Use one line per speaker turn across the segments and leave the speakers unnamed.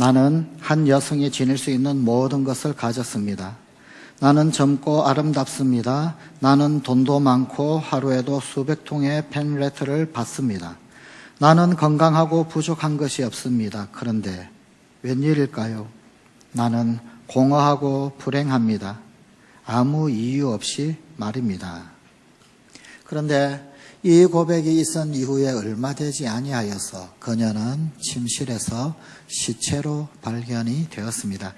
나는 한 여성이 지닐 수 있는 모든 것을 가졌습니다. 나는 젊고 아름답습니다. 나는 돈도 많고 하루에도 수백 통의 펜레터를 받습니다. 나는 건강하고 부족한 것이 없습니다. 그런데 웬일일까요? 나는 공허하고 불행합니다. 아무 이유 없이 말입니다. 그런데 이 고백이 있은 이후에 얼마 되지 아니하여서 그녀는 침실에서 시체로 발견이 되었습니다.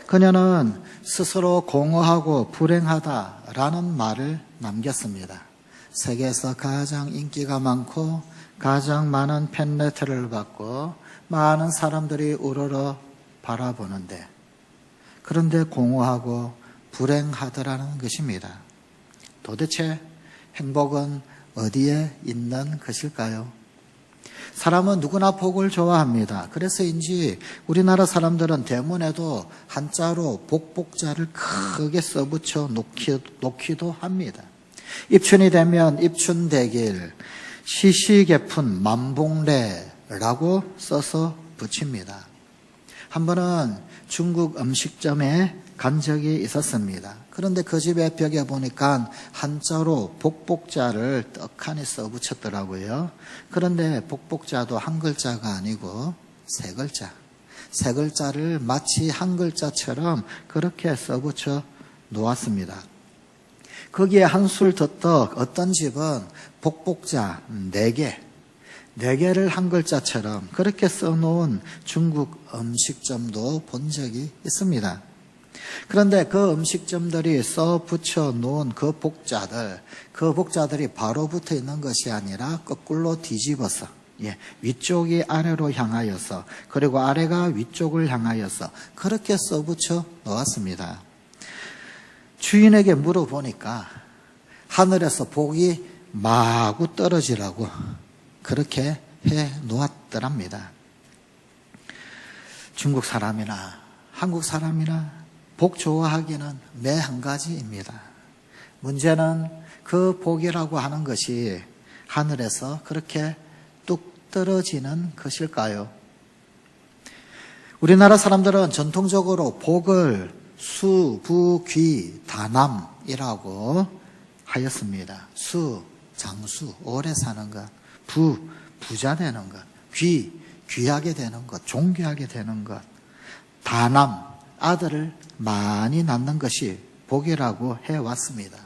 그녀는 스스로 공허하고 불행하다라는 말을 남겼습니다. 세계에서 가장 인기가 많고 가장 많은 팬레터를 받고 많은 사람들이 우러러 바라보는데, 그런데 공허하고 불행하더라는 것입니다. 도대체 행복은 어디에 있는 것일까요? 사람은 누구나 복을 좋아합니다. 그래서인지 우리나라 사람들은 대문에도 한자로 복복자를 크게 써붙여 놓기도 합니다. 입춘이 되면 입춘대길, 시시개푼 만봉래라고 써서 붙입니다. 한 번은 중국 음식점에 간 적이 있었습니다. 그런데 그 집의 벽에 보니까 한자로 복복자를 떡하니 써붙였더라고요. 그런데 복복자도 한 글자가 아니고 세 글자. 세 글자를 마치 한 글자처럼 그렇게 써붙여 놓았습니다. 거기에 한술 더떡 어떤 집은 복복자 4개, 4개를 한 글자처럼 그렇게 써놓은 중국 음식점도 본 적이 있습니다. 그런데 그 음식점들이 써 붙여 놓은 그 복자들이 바로 붙어 있는 것이 아니라 거꾸로 뒤집어서, 위쪽이 아래로 향하여서, 그리고 아래가 위쪽을 향하여서 그렇게 써 붙여 놓았습니다. 주인에게 물어보니까 하늘에서 복이 마구 떨어지라고 그렇게 해 놓았더랍니다. 중국 사람이나 한국 사람이나 복 좋아하기는 매 한 가지입니다. 문제는 그 복이라고 하는 것이 하늘에서 그렇게 뚝 떨어지는 것일까요? 우리나라 사람들은 전통적으로 복을 수, 부, 귀, 다남이라고 하였습니다. 수, 장수, 오래 사는 것. 부, 부자 되는 것. 귀, 귀하게 되는 것. 존귀하게 되는 것. 다남, 아들을 많이 낳는 것이 복이라고 해왔습니다.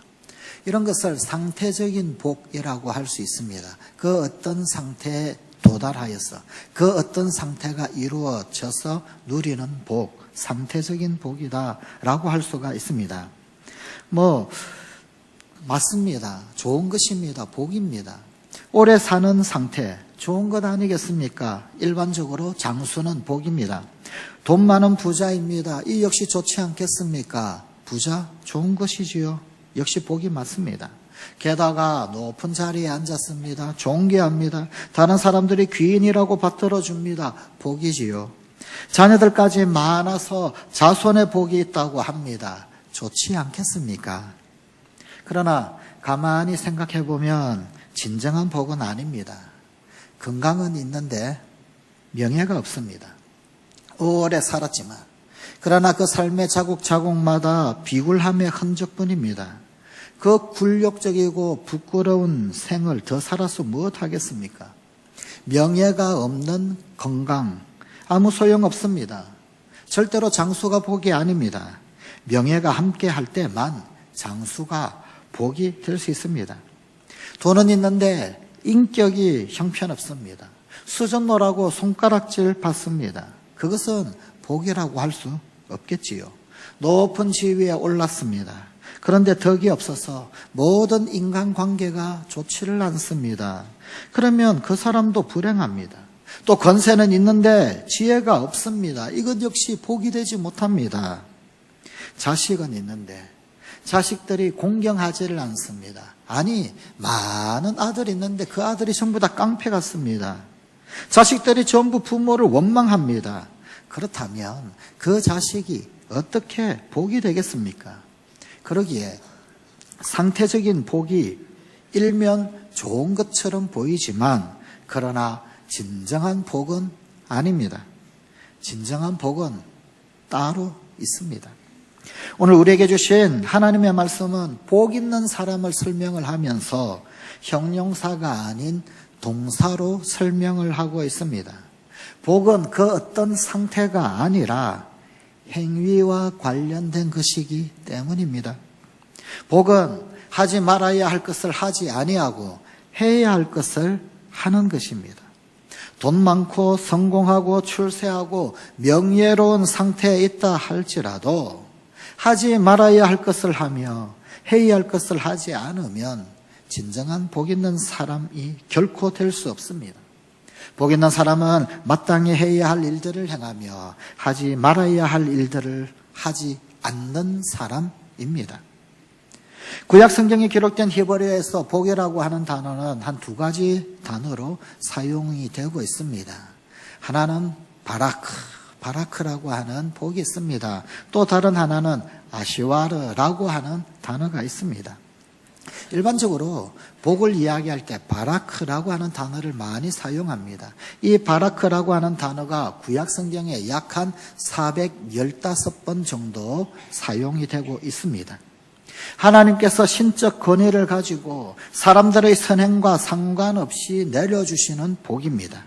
이런 것을 상태적인 복이라고 할 수 있습니다. 그 어떤 상태에 도달하여서 그 어떤 상태가 이루어져서 누리는 복, 상태적인 복이다라고 할 수가 있습니다. 맞습니다. 좋은 것입니다. 복입니다. 오래 사는 상태, 좋은 것 아니겠습니까? 일반적으로 장수는 복입니다. 돈 많은 부자입니다. 이 역시 좋지 않겠습니까? 부자, 좋은 것이지요. 역시 복이 맞습니다. 게다가 높은 자리에 앉았습니다. 존귀합니다. 다른 사람들이 귀인이라고 받들어줍니다. 복이지요. 자녀들까지 많아서 자손의 복이 있다고 합니다. 좋지 않겠습니까? 그러나 가만히 생각해 보면 진정한 복은 아닙니다. 건강은 있는데 명예가 없습니다. 오래 살았지만, 그러나 그 삶의 자국자국마다 비굴함의 흔적뿐입니다. 그 굴욕적이고 부끄러운 생을 더 살아서 무엇하겠습니까? 명예가 없는 건강, 아무 소용없습니다. 절대로 장수가 복이 아닙니다. 명예가 함께 할 때만 장수가 복이 될 수 있습니다. 돈은 있는데 인격이 형편없습니다. 수전노라고 손가락질 받습니다. 그것은 복이라고 할 수 없겠지요. 높은 지위에 올랐습니다. 그런데 덕이 없어서 모든 인간관계가 좋지를 않습니다. 그러면 그 사람도 불행합니다. 또 권세는 있는데 지혜가 없습니다. 이것 역시 복이 되지 못합니다. 자식은 있는데 자식들이 공경하지를 않습니다. 아니, 많은 아들이 있는데 그 아들이 전부 다 깡패 같습니다. 자식들이 전부 부모를 원망합니다. 그렇다면 그 자식이 어떻게 복이 되겠습니까? 그러기에 상태적인 복이 일면 좋은 것처럼 보이지만 그러나 진정한 복은 아닙니다. 진정한 복은 따로 있습니다. 오늘 우리에게 주신 하나님의 말씀은 복 있는 사람을 설명을 하면서 형용사가 아닌 동사로 설명을 하고 있습니다. 복은 그 어떤 상태가 아니라 행위와 관련된 것이기 때문입니다. 복은 하지 말아야 할 것을 하지 아니하고 해야 할 것을 하는 것입니다. 돈 많고 성공하고 출세하고 명예로운 상태에 있다 할지라도 하지 말아야 할 것을 하며 해야 할 것을 하지 않으면 진정한 복 있는 사람이 결코 될 수 없습니다. 복 있는 사람은 마땅히 해야 할 일들을 행하며 하지 말아야 할 일들을 하지 않는 사람입니다. 구약 성경에 기록된 히브리어에서 복이라고 하는 단어는 한 두 가지 단어로 사용이 되고 있습니다. 하나는 바라크라고 하는 복이 있습니다. 또 다른 하나는 아시와르라고 하는 단어가 있습니다. 일반적으로 복을 이야기할 때 바라크라고 하는 단어를 많이 사용합니다. 이 바라크라고 하는 단어가 구약 성경에 약 한 415번 정도 사용이 되고 있습니다. 하나님께서 신적 권위를 가지고 사람들의 선행과 상관없이 내려주시는 복입니다.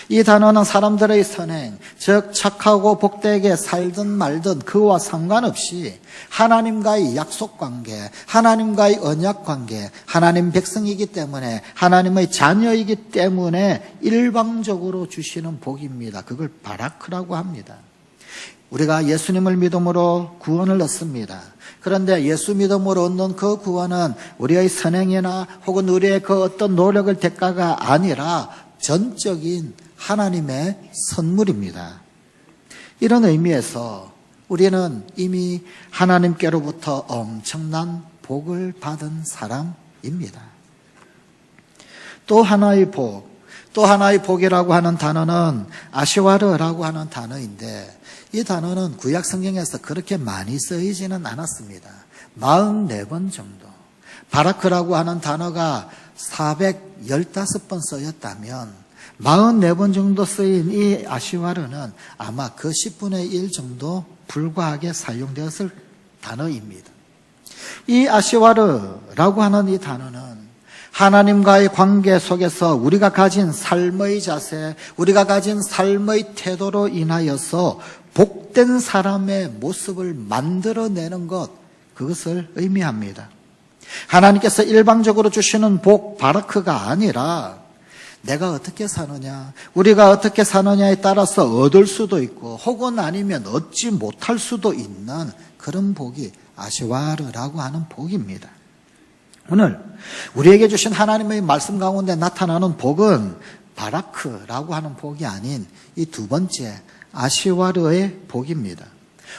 이 단어는 사람들의 선행, 즉 착하고 복되게 살든 말든 그와 상관없이 하나님과의 약속관계, 하나님과의 언약관계, 하나님 백성이기 때문에 하나님의 자녀이기 때문에 일방적으로 주시는 복입니다. 그걸 바라크라고 합니다. 우리가 예수님을 믿음으로 구원을 얻습니다. 그런데 예수 믿음으로 얻는 그 구원은 우리의 선행이나 혹은 우리의 그 어떤 노력을 대가가 아니라 전적인 하나님의 선물입니다. 이런 의미에서 우리는 이미 하나님께로부터 엄청난 복을 받은 사람입니다. 또 하나의 복이라고 하는 단어는 아시와르라고 하는 단어인데 이 단어는 구약 성경에서 그렇게 많이 쓰이지는 않았습니다. 44번 정도. 바라크라고 하는 단어가 415번 쓰였다면 44번 정도 쓰인 이 아시와르는 아마 그 10분의 1 정도 불과하게 사용되었을 단어입니다. 이 아시와르라고 하는 이 단어는 하나님과의 관계 속에서 우리가 가진 삶의 자세, 우리가 가진 삶의 태도로 인하여서 복된 사람의 모습을 만들어내는 것, 그것을 의미합니다. 하나님께서 일방적으로 주시는 복, 바라크가 아니라 내가 어떻게 사느냐, 우리가 어떻게 사느냐에 따라서 얻을 수도 있고 혹은 아니면 얻지 못할 수도 있는 그런 복이 아시와르라고 하는 복입니다. 오늘 우리에게 주신 하나님의 말씀 가운데 나타나는 복은 바라크라고 하는 복이 아닌 이 두 번째 아시와르의 복입니다.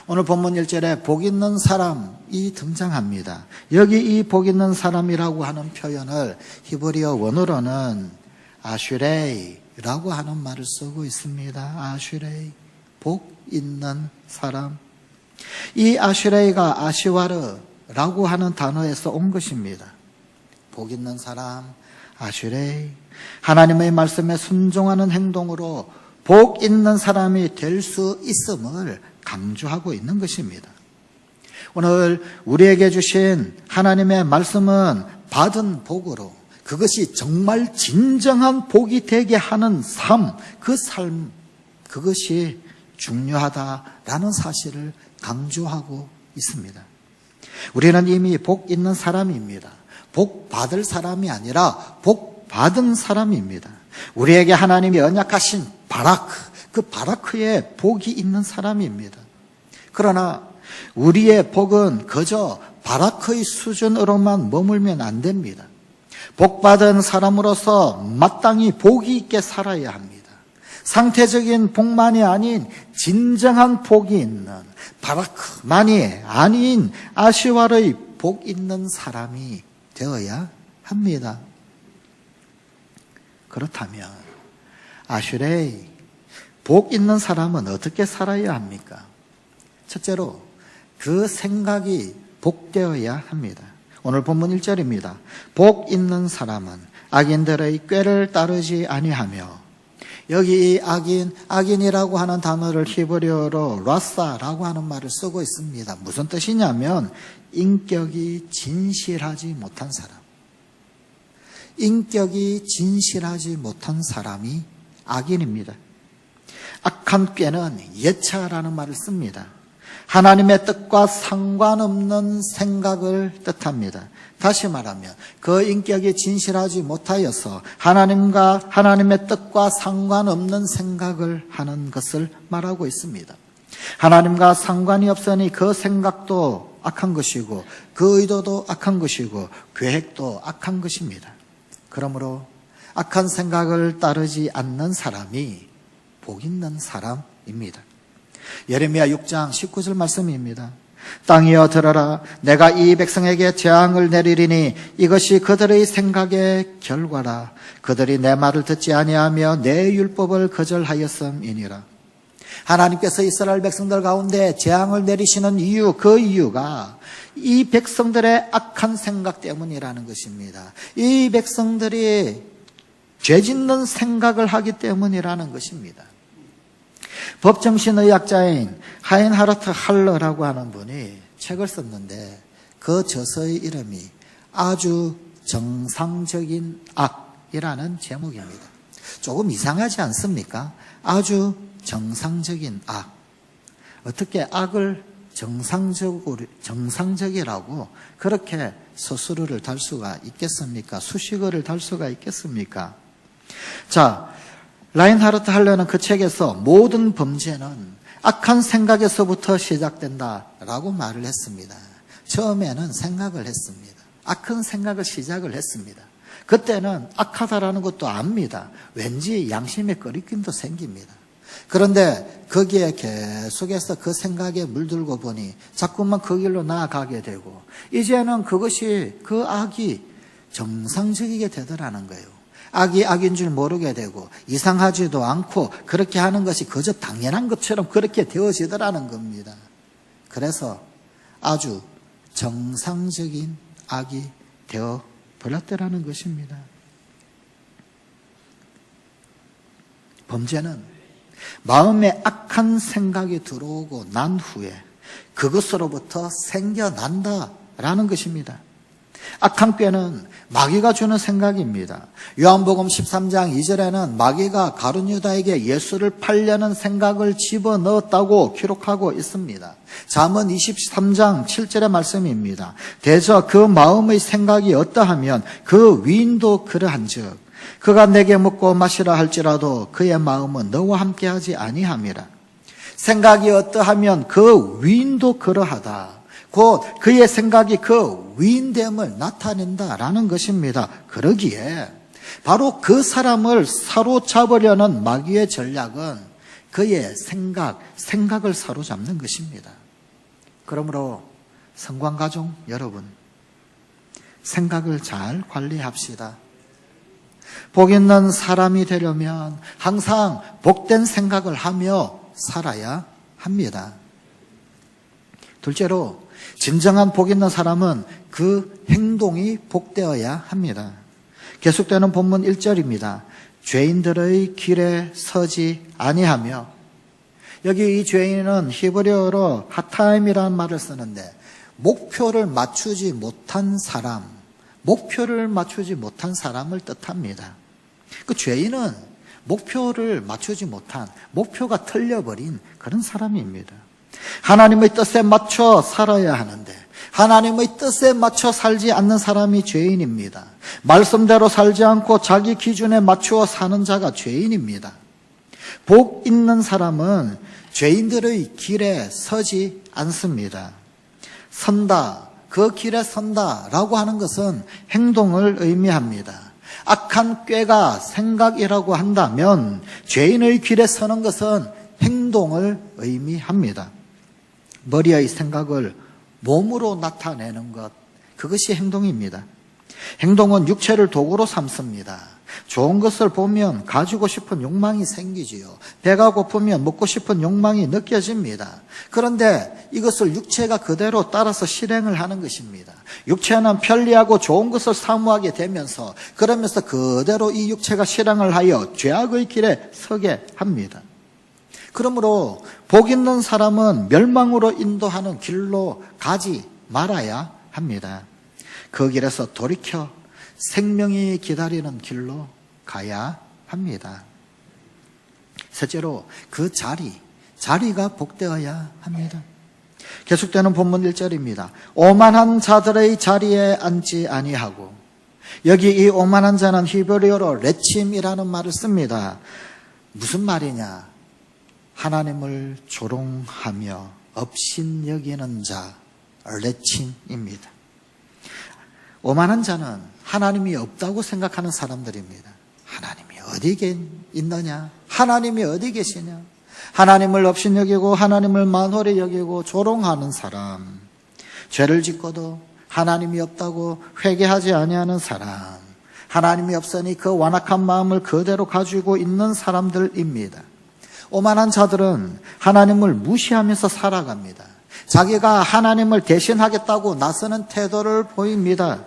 오늘 본문 1절에 복 있는 사람이 등장합니다. 여기 이 복 있는 사람이라고 하는 표현을 히브리어 원어로는 아슈레이라고 하는 말을 쓰고 있습니다. 아슈레이, 복 있는 사람. 이 아슈레이가 아시와르라고 하는 단어에서 온 것입니다. 복 있는 사람, 아슈레이. 하나님의 말씀에 순종하는 행동으로 복 있는 사람이 될 수 있음을 강조하고 있는 것입니다. 오늘 우리에게 주신 하나님의 말씀은 받은 복으로 그것이 정말 진정한 복이 되게 하는 삶, 그것이 중요하다라는 사실을 강조하고 있습니다. 우리는 이미 복 있는 사람입니다. 복 받을 사람이 아니라 복 받은 사람입니다. 우리에게 하나님이 언약하신 그 바라크의 복이 있는 사람입니다. 그러나 우리의 복은 그저 바라크의 수준으로만 머물면 안 됩니다. 복 받은 사람으로서 마땅히 복이 있게 살아야 합니다. 상태적인 복만이 아닌 진정한 복이 있는 바라크만이 아닌 아시와르의 복 있는 사람이 되어야 합니다. 그렇다면 아슈레이, 복 있는 사람은 어떻게 살아야 합니까? 첫째로 그 생각이 복되어야 합니다. 오늘 본문 1절입니다. 복 있는 사람은 악인들의 꾀를 따르지 아니하며 여기 이 악인이라고 하는 단어를 히브리어로 라사라고 하는 말을 쓰고 있습니다. 무슨 뜻이냐면 인격이 진실하지 못한 사람. 인격이 진실하지 못한 사람이 악인입니다. 악한 꾀는 예차라는 말을 씁니다. 하나님의 뜻과 상관없는 생각을 뜻합니다. 다시 말하면 그 인격이 진실하지 못하여서 하나님의 뜻과 상관없는 생각을 하는 것을 말하고 있습니다. 하나님과 상관이 없으니 그 생각도 악한 것이고 그 의도도 악한 것이고 계획도 악한 것입니다. 그러므로 악한 생각을 따르지 않는 사람이 복 있는 사람입니다. 예레미야 6장 19절 말씀입니다. 땅이여 들어라, 내가 이 백성에게 재앙을 내리리니 이것이 그들의 생각의 결과라. 그들이 내 말을 듣지 아니하며 내 율법을 거절하였음이니라. 하나님께서 이스라엘 백성들 가운데 재앙을 내리시는 이유, 그 이유가 이 백성들의 악한 생각 때문이라는 것입니다. 이 백성들이 죄짓는 생각을 하기 때문이라는 것입니다. 법정신의학자인 하인하르트 할러라고 하는 분이 책을 썼는데 그 저서의 이름이 아주 정상적인 악이라는 제목입니다. 조금 이상하지 않습니까? 아주 정상적인 악. 어떻게 악을 정상적이라고 그렇게 서술어를 달 수가 있겠습니까? 수식어를 달 수가 있겠습니까? 자, 라인하르트 할러는 그 책에서 모든 범죄는 악한 생각에서부터 시작된다라고 말을 했습니다. 처음에는 생각을 했습니다. 악한 생각을 시작을 했습니다. 그때는 악하다라는 것도 압니다. 왠지 양심의 꺼리낌도 생깁니다. 그런데 거기에 계속해서 그 생각에 물들고 보니 자꾸만 그 길로 나아가게 되고 이제는 그 악이 정상적이게 되더라는 거예요. 악이 악인 줄 모르게 되고 이상하지도 않고 그렇게 하는 것이 그저 당연한 것처럼 그렇게 되어지더라는 겁니다. 그래서 아주 정상적인 악이 되어 버렸더라는 것입니다. 범죄는 마음에 악한 생각이 들어오고 난 후에 그것으로부터 생겨난다라는 것입니다. 악한 꾀는 마귀가 주는 생각입니다. 요한복음 13장 2절에는 마귀가 가룟 유다에게 예수를 팔려는 생각을 집어넣었다고 기록하고 있습니다. 잠언 23장 7절의 말씀입니다. 대저 그 마음의 생각이 어떠하면 그 위인도 그러한즉 그가 내게 먹고 마시라 할지라도 그의 마음은 너와 함께하지 아니함이라. 생각이 어떠하면 그 위인도 그러하다. 곧 그의 생각이 그 위인됨을 나타낸다라는 것입니다. 그러기에 바로 그 사람을 사로잡으려는 마귀의 전략은 그의 생각을 사로잡는 것입니다. 그러므로 성관가족 여러분, 생각을 잘 관리합시다. 복 있는 사람이 되려면 항상 복된 생각을 하며 살아야 합니다. 둘째로 진정한 복 있는 사람은 그 행동이 복되어야 합니다. 계속되는 본문 1절입니다. 죄인들의 길에 서지 아니하며, 여기 이 죄인은 히브리어로 하타임이라는 말을 쓰는데 목표를 맞추지 못한 사람을 뜻합니다. 그 죄인은 목표를 맞추지 못한, 목표가 틀려버린 그런 사람입니다. 하나님의 뜻에 맞춰 살아야 하는데 하나님의 뜻에 맞춰 살지 않는 사람이 죄인입니다. 말씀대로 살지 않고 자기 기준에 맞추어 사는 자가 죄인입니다. 복 있는 사람은 죄인들의 길에 서지 않습니다. 선다, 그 길에 선다라고 하는 것은 행동을 의미합니다. 악한 꾀가 생각이라고 한다면 죄인의 길에 서는 것은 행동을 의미합니다. 머리의 생각을 몸으로 나타내는 것, 그것이 행동입니다. 행동은 육체를 도구로 삼습니다. 좋은 것을 보면 가지고 싶은 욕망이 생기지요. 배가 고프면 먹고 싶은 욕망이 느껴집니다. 그런데 이것을 육체가 그대로 따라서 실행을 하는 것입니다. 육체는 편리하고 좋은 것을 사모하게 되면서 그러면서 그대로 이 육체가 실행을 하여 죄악의 길에 서게 합니다. 그러므로 복 있는 사람은 멸망으로 인도하는 길로 가지 말아야 합니다. 그 길에서 돌이켜 생명이 기다리는 길로 가야 합니다. 셋째로 그 자리가 복되어야 합니다. 계속되는 본문 1절입니다. 오만한 자들의 자리에 앉지 아니하고, 여기 이 오만한 자는 히브리어로 레침이라는 말을 씁니다. 무슨 말이냐? 하나님을 조롱하며 업신여기는 자, 레침입니다. 오만한 자는 하나님이 없다고 생각하는 사람들입니다. 하나님이 어디 있느냐? 하나님이 어디 계시냐? 하나님을 업신여기고 하나님을 만홀히 여기고 조롱하는 사람, 죄를 짓고도 하나님이 없다고 회개하지 아니하는 사람, 하나님이 없으니 그 완악한 마음을 그대로 가지고 있는 사람들입니다. 오만한 자들은 하나님을 무시하면서 살아갑니다. 자기가 하나님을 대신하겠다고 나서는 태도를 보입니다.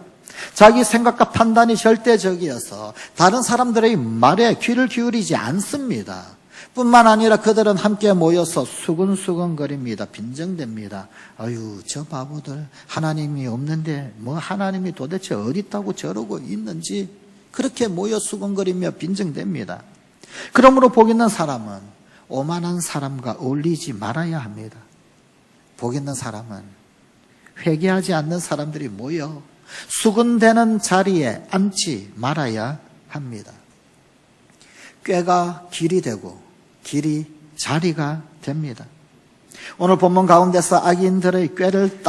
자기 생각과 판단이 절대적이어서 다른 사람들의 말에 귀를 기울이지 않습니다. 뿐만 아니라 그들은 함께 모여서 수근수근거립니다. 빈정댑니다. 아유, 저 바보들 하나님이 없는데 뭐 하나님이 도대체 어디 있다고 저러고 있는지 그렇게 모여 수근거리며 빈정댑니다. 그러므로 복 있는 사람은 오만한 사람과 어울리지 말아야 합니다. 복 있는 사람은 회개하지 않는 사람들이 모여 수군대는 자리에 앉지 말아야 합니다. 꾀가 길이 되고 길이 자리가 됩니다. 오늘 본문 가운데서 악인들의 꾀를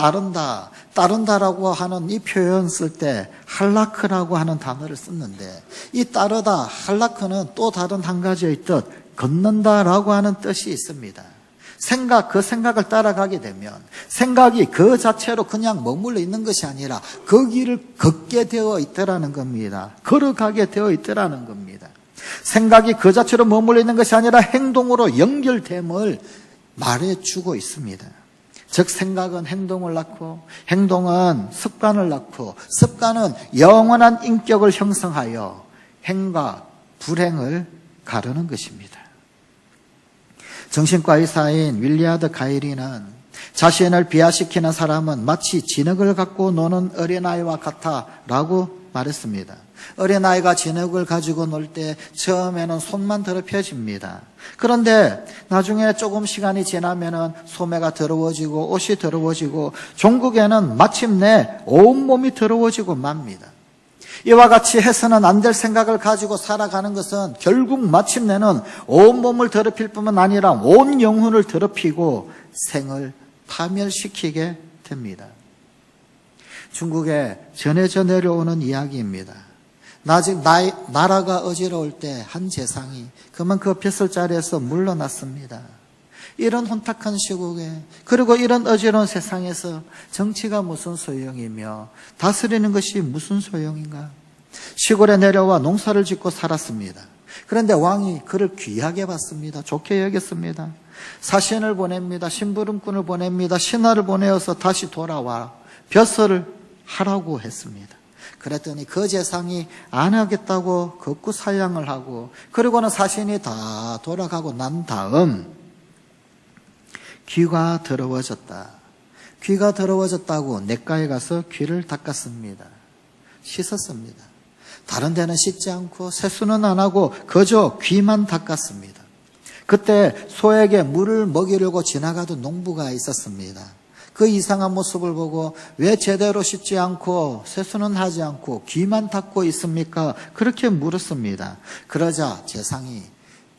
따른다라고 하는 이 표현 쓸 때 할라크라고 하는 단어를 썼는데, 이 따르다, 할라크는 또 다른 한 가지의 뜻, 걷는다라고 하는 뜻이 있습니다. 그 생각을 따라가게 되면 생각이 그 자체로 그냥 머물러 있는 것이 아니라 그 길을 걷게 되어 있더라는 겁니다. 걸어가게 되어 있더라는 겁니다. 생각이 그 자체로 머물러 있는 것이 아니라 행동으로 연결됨을 말해주고 있습니다. 즉 생각은 행동을 낳고, 행동은 습관을 낳고, 습관은 영원한 인격을 형성하여 행과 불행을 가르는 것입니다. 정신과 의사인 윌리아드 가이리는 자신을 비하시키는 사람은 마치 진흙을 갖고 노는 어린아이와 같다라고 말했습니다. 어린아이가 진흙을 가지고 놀 때 처음에는 손만 더럽혀집니다. 그런데 나중에 조금 시간이 지나면은 소매가 더러워지고 옷이 더러워지고 종국에는 마침내 온몸이 더러워지고 맙니다. 이와 같이 해서는 안 될 생각을 가지고 살아가는 것은 결국 마침내는 온몸을 더럽힐 뿐만 아니라 온 영혼을 더럽히고 생을 파멸시키게 됩니다. 중국에 전해져 내려오는 이야기입니다. 나라가 어지러울 때 한 재상이 그만 그 벼슬자리에서 물러났습니다. 이런 혼탁한 시국에, 그리고 이런 어지러운 세상에서 정치가 무슨 소용이며 다스리는 것이 무슨 소용인가? 시골에 내려와 농사를 짓고 살았습니다. 그런데 왕이 그를 귀하게 봤습니다. 좋게 여겼습니다. 사신을 보냅니다. 심부름꾼을 보냅니다. 신하를 보내어서 다시 돌아와 벼슬을 하라고 했습니다. 그랬더니 그 재상이 안 하겠다고 극구 사양을 하고, 그리고는 사신이 다 돌아가고 난 다음 귀가 더러워졌다. 귀가 더러워졌다고 냇가에 가서 귀를 닦았습니다. 씻었습니다. 다른 데는 씻지 않고 세수는 안 하고 그저 귀만 닦았습니다. 그때 소에게 물을 먹이려고 지나가던 농부가 있었습니다. 그 이상한 모습을 보고 왜 제대로 씻지 않고 세수는 하지 않고 귀만 닦고 있습니까? 그렇게 물었습니다. 그러자 재상이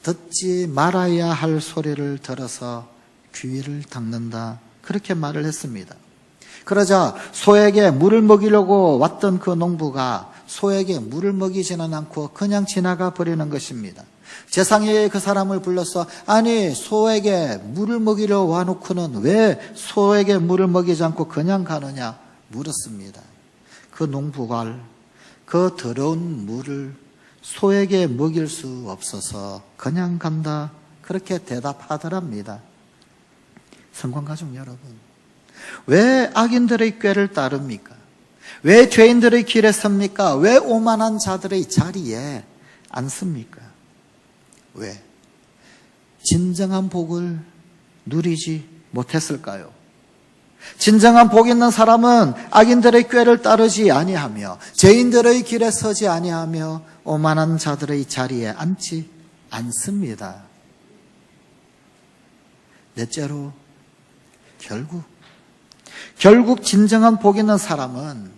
듣지 말아야 할 소리를 들어서 귀를 닦는다, 그렇게 말을 했습니다. 그러자 소에게 물을 먹이려고 왔던 그 농부가 소에게 물을 먹이지는 않고 그냥 지나가 버리는 것입니다. 재상이 그 사람을 불러서, 아니 소에게 물을 먹이려 와놓고는 왜 소에게 물을 먹이지 않고 그냥 가느냐 물었습니다. 그 농부가 그 더러운 물을 소에게 먹일 수 없어서 그냥 간다. 그렇게 대답하더랍니다. 성관가족 여러분, 왜 악인들의 꾀를 따릅니까? 왜 죄인들의 길에 섭니까? 왜 오만한 자들의 자리에 앉습니까? 왜? 진정한 복을 누리지 못했을까요? 진정한 복 있는 사람은 악인들의 꾀를 따르지 아니하며 죄인들의 길에 서지 아니하며 오만한 자들의 자리에 앉지 않습니다. 넷째로 결국 진정한 복 있는 사람은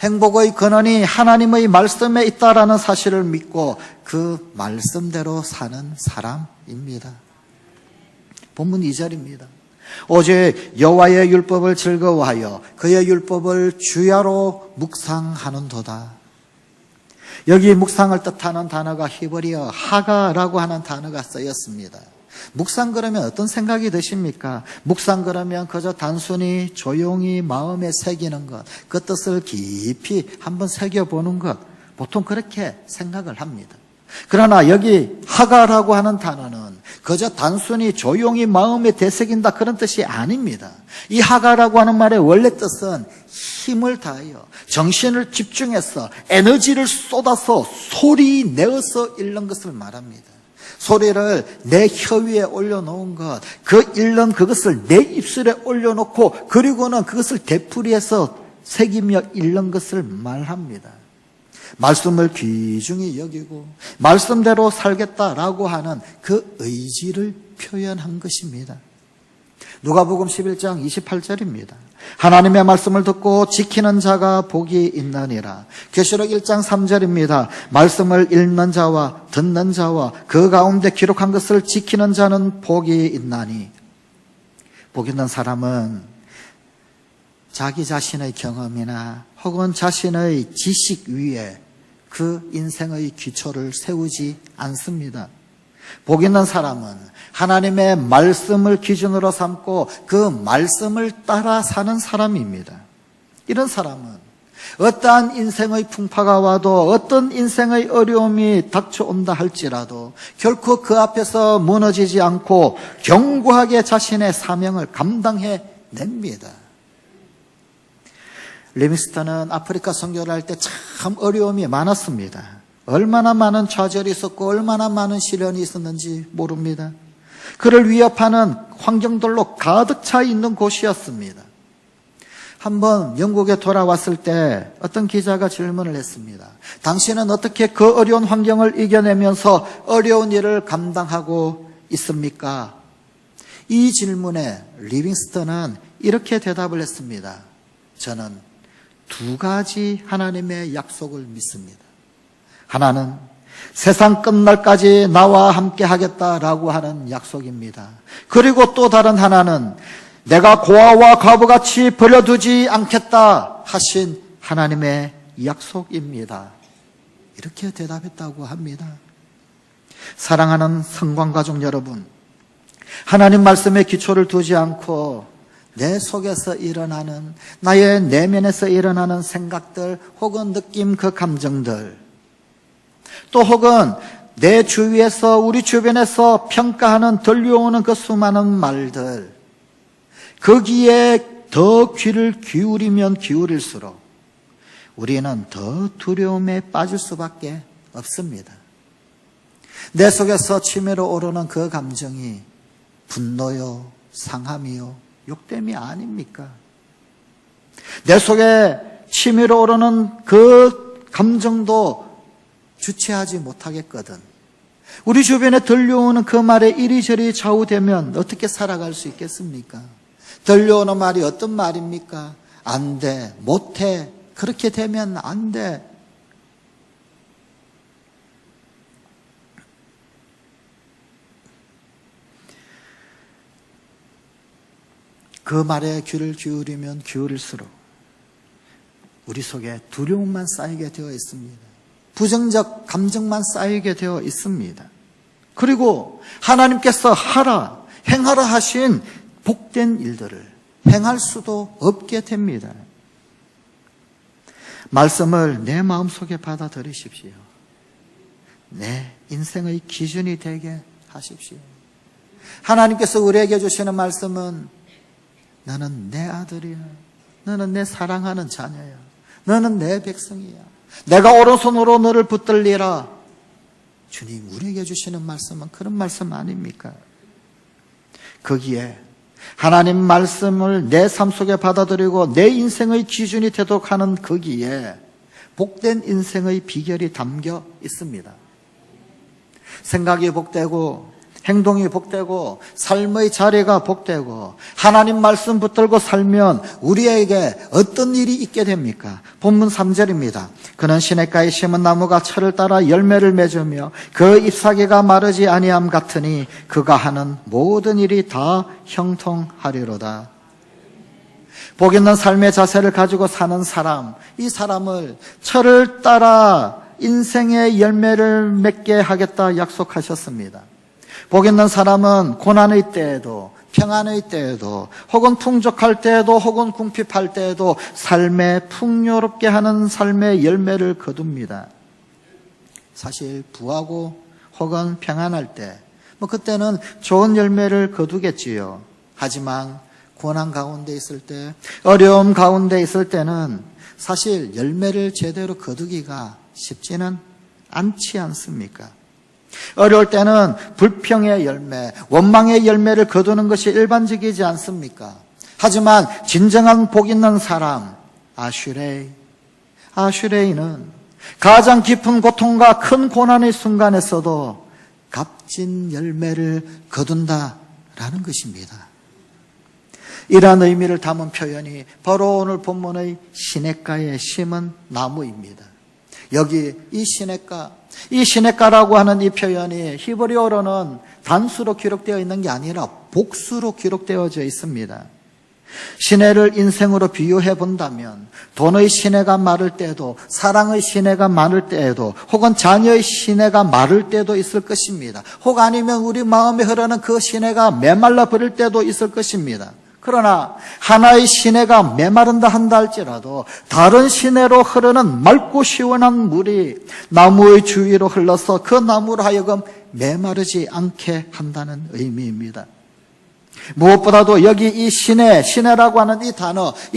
행복의 근원이 하나님의 말씀에 있다라는 사실을 믿고 그 말씀대로 사는 사람입니다. 본문 2절입니다. 오직 여호와의 율법을 즐거워하여 그의 율법을 주야로 묵상하는도다. 여기 묵상을 뜻하는 단어가 히브리어 하가라고 하는 단어가 쓰였습니다. 묵상 그러면 어떤 생각이 드십니까? 묵상 그러면 그저 단순히 조용히 마음에 새기는 것, 그 뜻을 깊이 한번 새겨보는 것, 보통 그렇게 생각을 합니다. 그러나 여기 하가라고 하는 단어는 그저 단순히 조용히 마음에 되새긴다 그런 뜻이 아닙니다. 이 하가라고 하는 말의 원래 뜻은 힘을 다하여 정신을 집중해서 에너지를 쏟아서 소리 내어서 읽는 것을 말합니다. 소리를 내 혀 위에 올려놓은 것, 그 읽는 그것을 내 입술에 올려놓고 그리고는 그것을 되풀이해서 새기며 읽는 것을 말합니다. 말씀을 귀중히 여기고 말씀대로 살겠다라고 하는 그 의지를 표현한 것입니다. 누가복음 11장 28절입니다. 하나님의 말씀을 듣고 지키는 자가 복이 있느니라. 계시록 1장 3절입니다. 말씀을 읽는 자와 듣는 자와 그 가운데 기록한 것을 지키는 자는 복이 있나니. 복 있는 사람은 자기 자신의 경험이나 혹은 자신의 지식 위에 그 인생의 기초를 세우지 않습니다. 복 있는 사람은 하나님의 말씀을 기준으로 삼고 그 말씀을 따라 사는 사람입니다. 이런 사람은 어떠한 인생의 풍파가 와도 어떤 인생의 어려움이 닥쳐온다 할지라도 결코 그 앞에서 무너지지 않고 견고하게 자신의 사명을 감당해 냅니다. 리빙스턴은 아프리카 선교를 할 때 참 어려움이 많았습니다. 얼마나 많은 좌절이 있었고 얼마나 많은 시련이 있었는지 모릅니다. 그를 위협하는 환경들로 가득 차 있는 곳이었습니다. 한번 영국에 돌아왔을 때 어떤 기자가 질문을 했습니다. 당신은 어떻게 그 어려운 환경을 이겨내면서 어려운 일을 감당하고 있습니까? 이 질문에 리빙스턴은 이렇게 대답을 했습니다. 저는 두 가지 하나님의 약속을 믿습니다. 하나는 세상 끝날까지 나와 함께 하겠다라고 하는 약속입니다. 그리고 또 다른 하나는 내가 고아와 과부같이 버려두지 않겠다 하신 하나님의 약속입니다. 이렇게 대답했다고 합니다. 사랑하는 성관가족 여러분, 하나님 말씀에 기초를 두지 않고 내 속에서 일어나는, 나의 내면에서 일어나는 생각들 혹은 느낌, 그 감정들, 또 혹은 내 주위에서, 우리 주변에서 평가하는, 들려오는 그 수많은 말들, 거기에 더 귀를 기울이면 기울일수록 우리는 더 두려움에 빠질 수밖에 없습니다. 내 속에서 치밀어 오르는 그 감정이 분노요, 상함이요, 욕됨이 아닙니까? 내 속에 치밀어 오르는 그 감정도 주체하지 못하겠거든. 우리 주변에 들려오는 그 말에 이리저리 좌우되면 어떻게 살아갈 수 있겠습니까? 들려오는 말이 어떤 말입니까? 안 돼, 못해, 그렇게 되면 안 돼. 그 말에 귀를 기울이면 기울일수록 우리 속에 두려움만 쌓이게 되어 있습니다. 부정적 감정만 쌓이게 되어 있습니다. 그리고 하나님께서 하라, 행하라 하신 복된 일들을 행할 수도 없게 됩니다. 말씀을 내 마음속에 받아들이십시오. 내 인생의 기준이 되게 하십시오. 하나님께서 우리에게 주시는 말씀은 너는 내 아들이야. 너는 내 사랑하는 자녀야. 너는 내 백성이야. 내가 오른손으로 너를 붙들리라. 주님 우리에게 주시는 말씀은 그런 말씀 아닙니까? 거기에 하나님 말씀을 내 삶 속에 받아들이고 내 인생의 기준이 되도록 하는 거기에 복된 인생의 비결이 담겨 있습니다. 생각이 복되고 행동이 복되고 삶의 자리가 복되고 하나님 말씀 붙들고 살면 우리에게 어떤 일이 있게 됩니까? 본문 3절입니다. 그는 시냇가에 심은 나무가 철을 따라 열매를 맺으며 그 잎사귀가 마르지 아니함 같으니 그가 하는 모든 일이 다 형통하리로다. 복 있는 삶의 자세를 가지고 사는 사람, 이 사람을 철을 따라 인생의 열매를 맺게 하겠다 약속하셨습니다. 복 있는 사람은 고난의 때에도 평안의 때에도 혹은 풍족할 때에도 혹은 궁핍할 때에도 삶에 풍요롭게 하는 삶의 열매를 거둡니다. 사실 부하고 혹은 평안할 때 그때는 좋은 열매를 거두겠지요. 하지만 고난 가운데 있을 때, 어려움 가운데 있을 때는 사실 열매를 제대로 거두기가 쉽지는 않지 않습니까? 어려울 때는 불평의 열매, 원망의 열매를 거두는 것이 일반적이지 않습니까? 하지만 진정한 복 있는 사람, 아슈레이는 가장 깊은 고통과 큰 고난의 순간에서도 값진 열매를 거둔다라는 것입니다. 이러한 의미를 담은 표현이 바로 오늘 본문의 시냇가에 심은 나무입니다. 여기 이 시냇가라고 하는 이 표현이 히브리어로는 단수로 기록되어 있는 게 아니라 복수로 기록되어져 있습니다. 시내를 인생으로 비유해 본다면 돈의 시내가 마를 때도, 사랑의 시내가 마를 때에도, 혹은 자녀의 시내가 마를 때도 있을 것입니다. 혹 아니면 우리 마음에 흐르는 그 시내가 메말라 버릴 때도 있을 것입니다. 그러나 하나의 시내가 메마른다 한다 할지라도 다른 시내로 흐르는 맑고 시원한 물이 나무의 주위로 흘러서 그 나무로 하여금 메마르지 않게 한다는 의미입니다. 무엇보다도 여기 이 시내라고 하는 이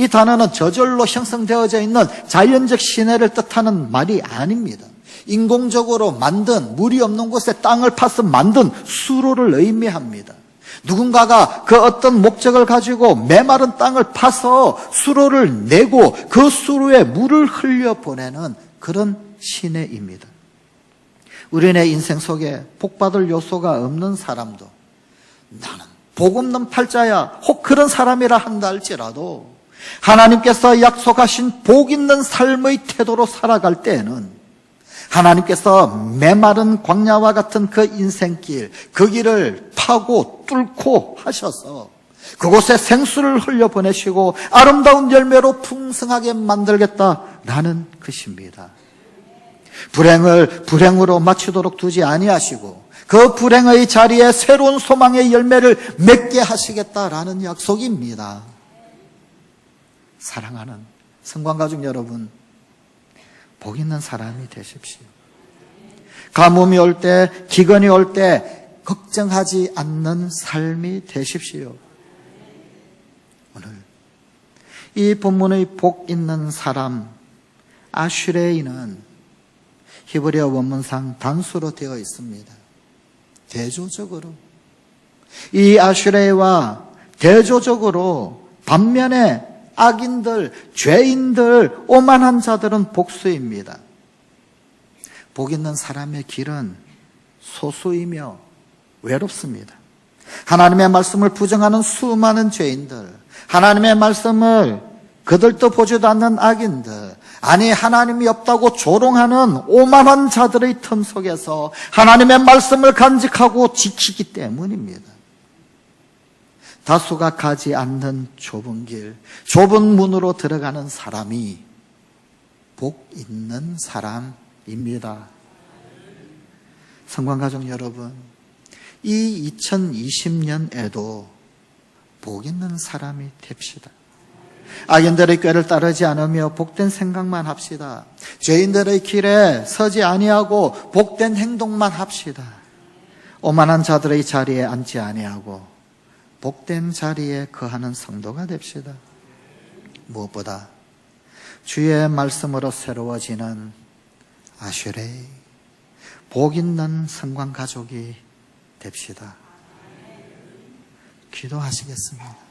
단어는 저절로 형성되어져 있는 자연적 시내를 뜻하는 말이 아닙니다. 인공적으로 만든, 물이 없는 곳에 땅을 파서 만든 수로를 의미합니다. 누군가가 그 어떤 목적을 가지고 메마른 땅을 파서 수로를 내고 그 수로에 물을 흘려보내는 그런 시내입니다. 우리네 인생 속에 복받을 요소가 없는 사람도 나는 복 없는 팔자야, 혹 그런 사람이라 한다 할지라도 하나님께서 약속하신 복 있는 삶의 태도로 살아갈 때에는 하나님께서 메마른 광야와 같은 그 인생길, 그 길을 파고 뚫고 하셔서 그곳에 생수를 흘려보내시고 아름다운 열매로 풍성하게 만들겠다라는 것입니다. 불행을 불행으로 마치도록 두지 아니하시고 그 불행의 자리에 새로운 소망의 열매를 맺게 하시겠다라는 약속입니다. 사랑하는 성관가족 여러분, 복 있는 사람이 되십시오. 가뭄이 올 때, 기근이 올 때 걱정하지 않는 삶이 되십시오. 오늘 이 본문의 복 있는 사람 아슈레이는 히브리어 원문상 단수로 되어 있습니다. 대조적으로 이 아슈레이와 대조적으로 반면에 악인들, 죄인들, 오만한 자들은 복수입니다. 복 있는 사람의 길은 소수이며 외롭습니다. 하나님의 말씀을 부정하는 수많은 죄인들, 하나님의 말씀을 그들도 보지도 않는 악인들, 아니 하나님이 없다고 조롱하는 오만한 자들의 틈 속에서 하나님의 말씀을 간직하고 지키기 때문입니다. 다수가 가지 않는 좁은 길, 좁은 문으로 들어가는 사람이 복 있는 사람입니다. 성관가족 여러분, 이 2020년에도 복 있는 사람이 됩시다. 악인들의 꾀를 따르지 않으며 복된 생각만 합시다. 죄인들의 길에 서지 아니하고 복된 행동만 합시다. 오만한 자들의 자리에 앉지 아니하고 복된 자리에 거하는 성도가 됩시다. 무엇보다 주의 말씀으로 새로워지는 아슈레이, 복 있는 성관 가족이 됩시다. 기도하시겠습니다.